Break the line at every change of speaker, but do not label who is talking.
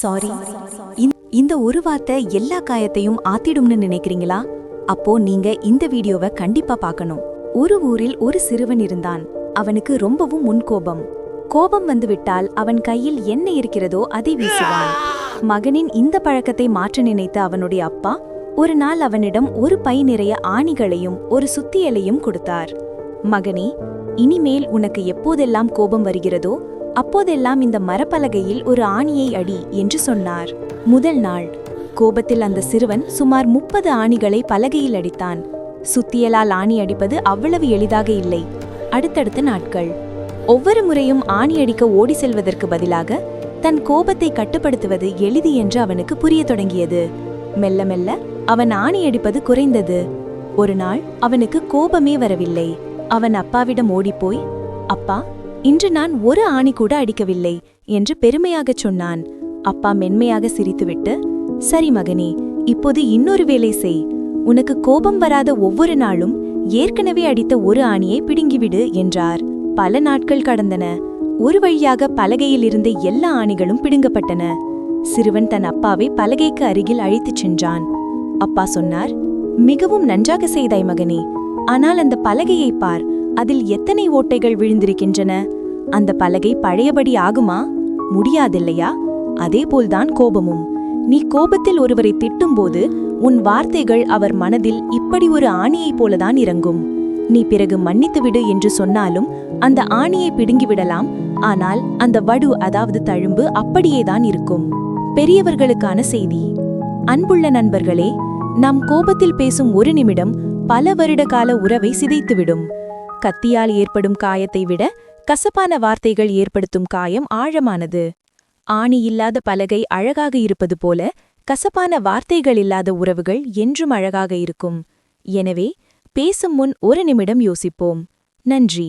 Sorry. இந்த ஒரு வார்த்தை எல்லா காயத்தையும் ஆத்திடும்னு நினைக்கிறீங்களா? அப்போ நீங்க இந்த வீடியோவை கண்டிப்பா பார்க்கணும். ஒரு ஊரில் ஒரு சிறுவன் இருந்தான். அவனுக்கு ரொம்பவும் முன்கோபம். கோபம் வந்துவிட்டால் அவன் கையில் என்ன இருக்கிறதோ அதை வீசுவான். மகனின் இந்த பழக்கத்தை மாற்ற நினைத்த அவனுடைய அப்பா ஒரு நாள் அவனிடம் ஒரு பை நிறைய ஆணிகளையும் ஒரு சுத்தியலையும் கொடுத்தார். மகனே, இனிமேல் உனக்கு எப்போதெல்லாம் கோபம் வருகிறதோ அப்போதெல்லாம் இந்த மரப்பலகையில் ஒரு ஆணியை அடி என்று சொன்னார். முதல் நாள் கோபத்தில் அந்த சிறுவன் சுமார் 30 ஆணிகளை பலகையில் அடித்தான். சுத்தியலால் ஆணி அடிப்பது அவ்வளவு எளிதாக இல்லை. அடுத்தடுத்த நாட்கள் ஒவ்வொரு முறையும் ஆணி அடிக்க ஓடி செல்வதற்கு பதிலாக தன் கோபத்தை கட்டுப்படுத்துவது எளிது என்று அவனுக்கு புரியத் தொடங்கியது. மெல்ல மெல்ல அவன் ஆணி அடிப்பது குறைந்தது. ஒரு நாள் அவனுக்கு கோபமே வரவில்லை. அவன் அப்பாவிடம் ஓடிப்போய், அப்பா, இன்று நான் ஒரு ஆணி கூட அடிக்கவில்லை என்று பெருமையாகச் சொன்னான். அப்பா மென்மையாக சிரித்துவிட்டு, சரி மகனே, இப்போது இன்னொரு வேலை செய். உனக்கு கோபம் வராத ஒவ்வொரு நாளும் ஏற்கனவே அடித்த ஒரு ஆணியை பிடுங்கிவிடு என்றார். பல நாட்கள் கடந்தன. ஒரு வழியாக பலகையில் இருந்த எல்லா ஆணிகளும் பிடுங்கப்பட்டன. சிறுவன் தன் அப்பாவை பலகைக்கு அருகில் அழைத்துச் சென்றான். அப்பா சொன்னார், மிகவும் நன்றாக செய்தாய் மகனே. ஆனால் அந்த பலகையை பார், அதில் எத்தனை ஓட்டைகள் விழுந்திருக்கின்றன. அந்த பலகை பழையபடி ஆகுமா? முடியாதில்லையா? அதேபோல்தான் கோபமும். நீ கோபத்தில் ஒருவரை திட்டும்போது உன் வார்த்தைகள் அவர் மனதில் இப்படி ஒரு ஆணியைப் போலதான் இறங்கும். நீ பிறகு மன்னித்துவிடு என்று சொன்னாலும் அந்த ஆணியை பிடுங்கிவிடலாம். ஆனால் அந்த வடு, அதாவது தழும்பு, அப்படியேதான் இருக்கும். பெரியவர்களுக்கான செய்தி. அன்புள்ள நண்பர்களே, நம் கோபத்தில் பேசும் ஒரு நிமிடம் பல வருட கால உறவை சிதைத்துவிடும். கத்தியால் ஏற்படும் காயத்தை விட கசப்பான வார்த்தைகள் ஏற்படுத்தும் காயம் ஆழமானது. ஆணி இல்லாத பலகை அழகாக இருப்பது போல கசப்பான வார்த்தைகள் இல்லாத உறவுகள் என்றும் அழகாக இருக்கும். எனவே பேசும் முன் ஒரு நிமிடம் யோசிப்போம். நன்றி.